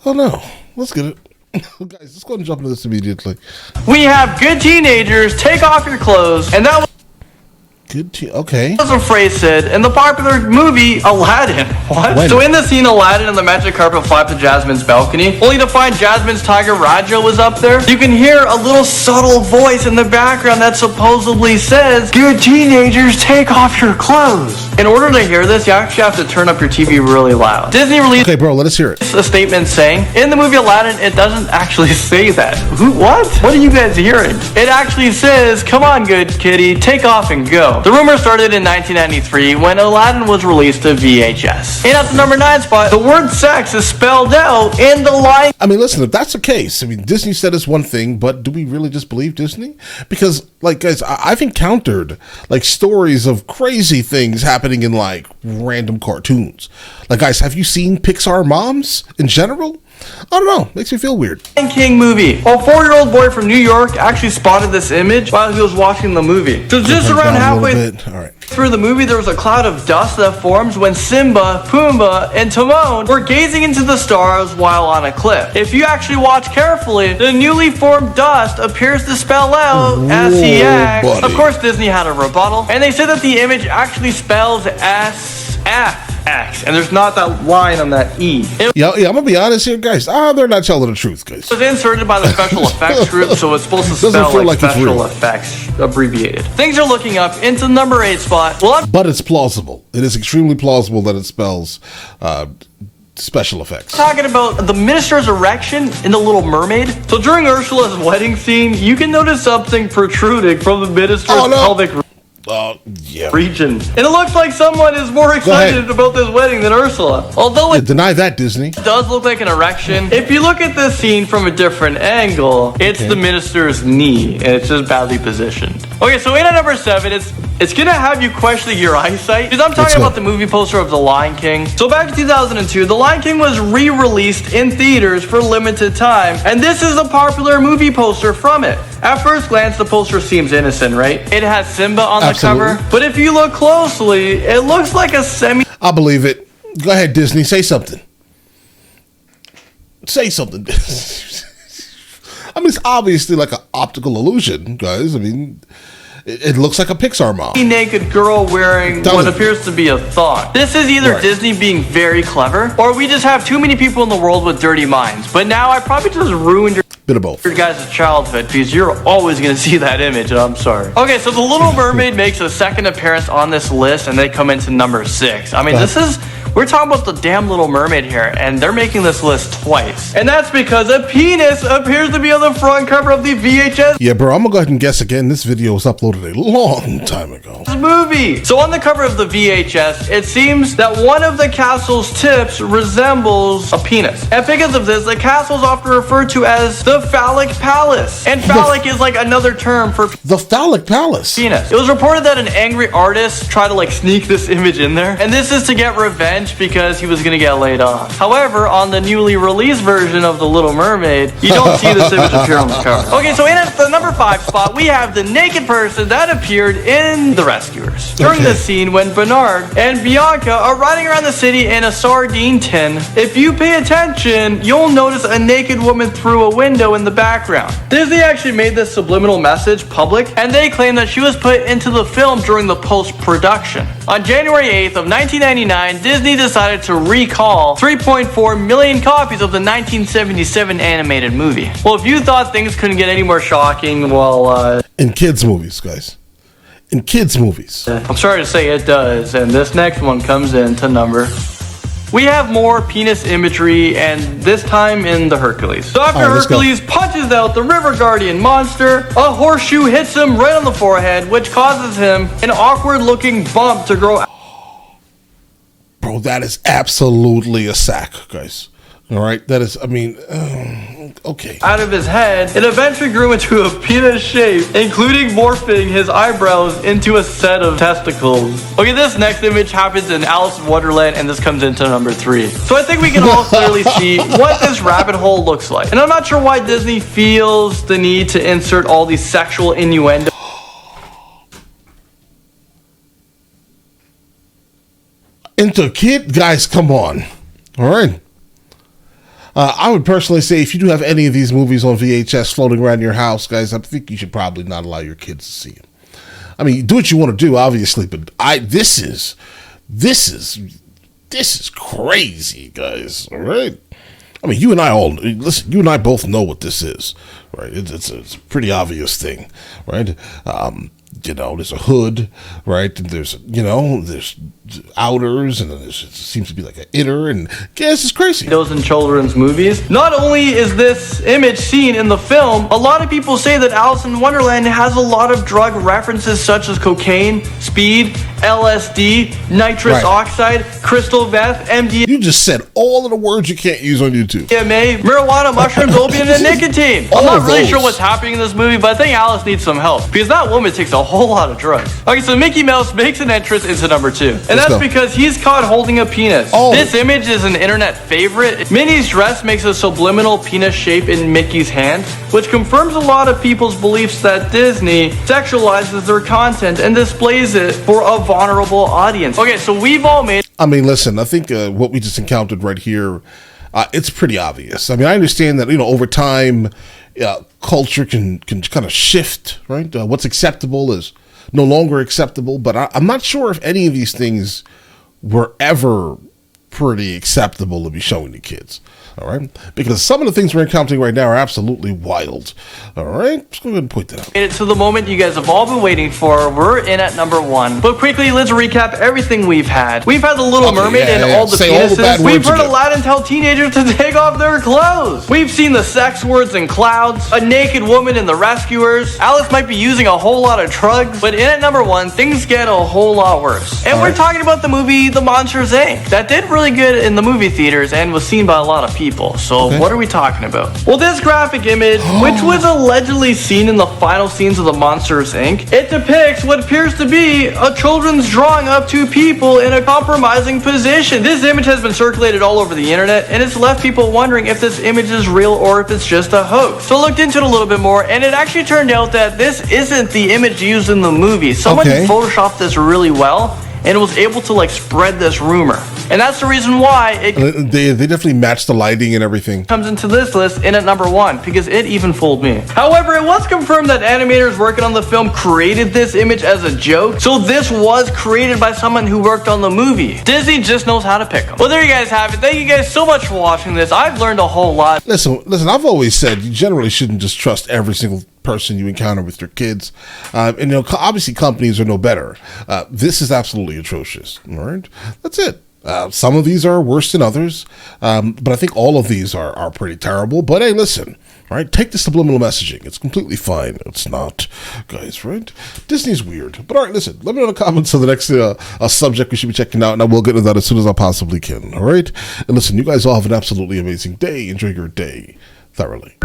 Oh no, let's get it. Guys, let's go and jump into this immediately. We have good teenagers take off your clothes, and that okay. was a phrase said in the popular movie Aladdin. What? When? So in the scene, Aladdin and the magic carpet fly up to Jasmine's balcony, only to find Jasmine's tiger Raja was up there. You can hear a little subtle voice in the background that supposedly says, "Good teenagers, take off your clothes." In order to hear this, you actually have to turn up your TV really loud. Disney released Okay, bro, let us hear it. a statement saying, in the movie Aladdin, it doesn't actually say that. What? What are you guys hearing? It actually says, "Come on, good kitty, take off and go." The rumor started in 1993 when Aladdin was released to VHS. And at the number 9 spot, the word sex is spelled out in The Lion. I mean, listen, if that's the case, I mean, Disney said it's one thing, but do we really just believe Disney? Because, like, guys, I've encountered, like, stories of crazy things happening in, like, random cartoons. Like, guys, have you seen Pixar moms in general? I don't know. Makes me feel weird. Lion King movie. A 4-year-old boy from New York actually spotted this image while he was watching the movie. So just around halfway through the movie, there was a cloud of dust that forms when Simba, Pumbaa, and Timon were gazing into the stars while on a cliff. If you actually watch carefully, the newly formed dust appears to spell out S-E-X. Buddy. Of course, Disney had a rebuttal, and they said that the image actually spells S-F-X, and there's not that line on that E. Yeah, I'm gonna be honest here, guys. They're not telling the truth, guys. It was inserted by the special effects group, so it's supposed to spell like special effects abbreviated. Things are looking up into number 8 spot. But it's plausible. It is extremely plausible that it spells special effects. Talking about the minister's erection in The Little Mermaid. So during Ursula's wedding scene, you can notice something protruding from the minister's pelvic region. And it looks like someone is more excited about this wedding than Ursula. Although it deny that, Disney. Does look like an erection. If you look at this scene from a different angle, it's the minister's knee, and it's just badly positioned. Okay, so in at number 7, it's gonna have you questioning your eyesight, because I'm talking about the movie poster of The Lion King. So back in 2002, The Lion King was re-released in theaters for limited time, and this is a popular movie poster from it. At first glance, the poster seems innocent, right? It has Simba on the cover, but if you look closely, it looks like a I believe it. Go ahead, Disney, say something. Say something. I mean, it's obviously like an optical illusion, guys. I mean, it looks like a Pixar mom. Naked girl wearing what appears to be a thong. This is either Disney being very clever, or we just have too many people in the world with dirty minds. But now I probably just ruined your bit of both. Your guys' childhood, because you're always going to see that image, and I'm sorry. Okay, so The Little Mermaid makes a second appearance on this list, and they come into number 6. I mean, we're talking about the damn Little Mermaid here, and they're making this list twice. And that's because a penis appears to be on the front cover of the VHS. Yeah, bro, I'm gonna go ahead and guess again. This video was uploaded a long time ago. Movie. So on the cover of the VHS, it seems that one of the castle's tips resembles a penis. And because of this, the castle is often referred to as the Phallic Palace. And phallic is like another term for the Phallic Palace. Penis. It was reported that an angry artist tried to like sneak this image in there. And this is to get revenge because he was going to get laid off. However, on the newly released version of The Little Mermaid, you don't see this image appear on the cover. Okay, so in at the number 5 spot, we have the naked person that appeared in The Rescuers. During this scene, when Bernard and Bianca are riding around the city in a sardine tin, if you pay attention, you'll notice a naked woman through a window in the background. Disney actually made this subliminal message public, and they claim that she was put into the film during the post-production. On January 8th of 1999, Disney decided to recall 3.4 million copies of the 1977 animated movie. Well, if you thought things couldn't get any more shocking, well, in kids' movies, guys. In kids' movies. I'm sorry to say it does, and this next one comes into number. We have more penis imagery, and this time in the Hercules. So after Hercules punches out the River Guardian monster, a horseshoe hits him right on the forehead, which causes him an awkward-looking bump to grow out. Bro, that is absolutely a sack, guys. All right, that is, I mean, okay. Out of his head, it eventually grew into a penis shape, including morphing his eyebrows into a set of testicles. Okay, this next image happens in Alice in Wonderland, and this comes into number 3. So I think we can all clearly see what this rabbit hole looks like. And I'm not sure why Disney feels the need to insert all these sexual innuendo. Into kid, guys, come on. All right. I would personally say if you do have any of these movies on VHS floating around your house, guys, I think you should probably not allow your kids to see them. I mean, do what you want to do, obviously, but this is crazy, guys. All right. I mean, you and I both know what this is, right? It's a pretty obvious thing, right? There's a hood, right? And there's outers, and then it seems to be like an inner, and this is crazy. Those in children's movies. Not only is this image seen in the film, a lot of people say that Alice in Wonderland has a lot of drug references such as cocaine, speed, LSD, nitrous oxide, crystal meth, MDMA. You just said all of the words you can't use on YouTube. Marijuana, mushrooms, opium, and nicotine. I'm not really sure what's happening in this movie, but I think Alice needs some help because that woman takes a whole lot of drugs. Okay, so Mickey Mouse makes an entrance into number 2. And that's because he's caught holding a penis. This image is an internet favorite. Minnie's dress makes a subliminal penis shape in Mickey's hand, which confirms a lot of people's beliefs that Disney sexualizes their content and displays it for a vulnerable audience. Okay, so we've all made... I mean, listen, I think what we just encountered right here, it's pretty obvious. I mean, I understand that, over time, culture can kind of shift, right? What's acceptable is no longer acceptable, but I'm not sure if any of these things were ever pretty acceptable to be showing to kids. All right, because some of the things we're encountering right now are absolutely wild. All right, just go ahead and point that out. Made it to the moment you guys have all been waiting for. We're in at number 1. But quickly, let's recap everything we've had. We've had the Little Mermaid and all the penises. We've heard Aladdin tell teenagers to take off their clothes. We've seen the sex words in clouds, a naked woman in The Rescuers. Alice might be using a whole lot of drugs, but in at number 1, things get a whole lot worse. And we're talking about the movie The Monsters, Inc. That did really good in the movie theaters and was seen by a lot of people. So what are we talking about? Well, this graphic image, which was allegedly seen in the final scenes of The Monsters, Inc., it depicts what appears to be a children's drawing of 2 people in a compromising position. This image has been circulated all over the internet, and it's left people wondering if this image is real or if it's just a hoax. So I looked into it a little bit more, and it actually turned out that this isn't the image used in the movie. Someone photoshopped this really well and was able to spread this rumor. And that's the reason why they definitely matched the lighting and everything. Comes into this list in at number 1 because it even fooled me. However, it was confirmed that animators working on the film created this image as a joke. So this was created by someone who worked on the movie. Disney just knows how to pick them. Well, there you guys have it. Thank you guys so much for watching this. I've learned a whole lot. Listen, I've always said you generally shouldn't just trust every single person you encounter with your kids. And obviously companies are no better. This is absolutely atrocious. All right. That's it. Some of these are worse than others, but I think all of these are pretty terrible. But hey, listen, all right, take the subliminal messaging. It's completely fine. It's not, guys, right? Disney's weird. But all right, listen, let me know in the comments of the next subject we should be checking out, and I will get into that as soon as I possibly can, all right? And listen, you guys all have an absolutely amazing day. Enjoy your day thoroughly.